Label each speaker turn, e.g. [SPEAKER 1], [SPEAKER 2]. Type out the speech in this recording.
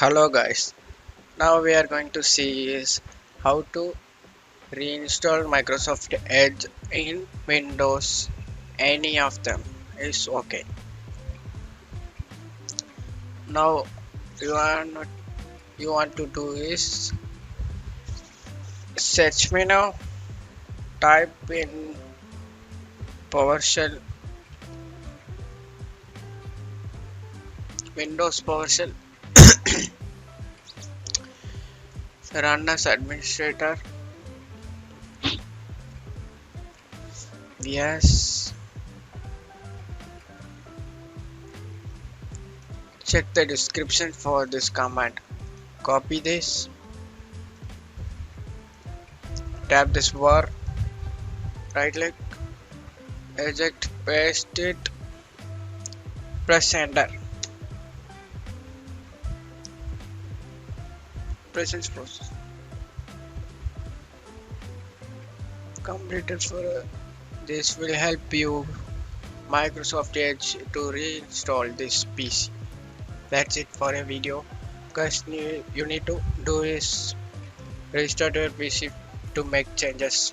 [SPEAKER 1] Hello guys, now we are going to see is how to reinstall Microsoft Edge in Windows. Any of them is okay. Now you want to do is search menu, type in PowerShell, Windows PowerShell, run as administrator. Yes, check the description for this command. Copy this, tap this bar, right click, eject, paste it, press enter. Presence process completed for this will help you Microsoft Edge to reinstall this PC. That's it for a video. First you need to do is restart your PC to make changes.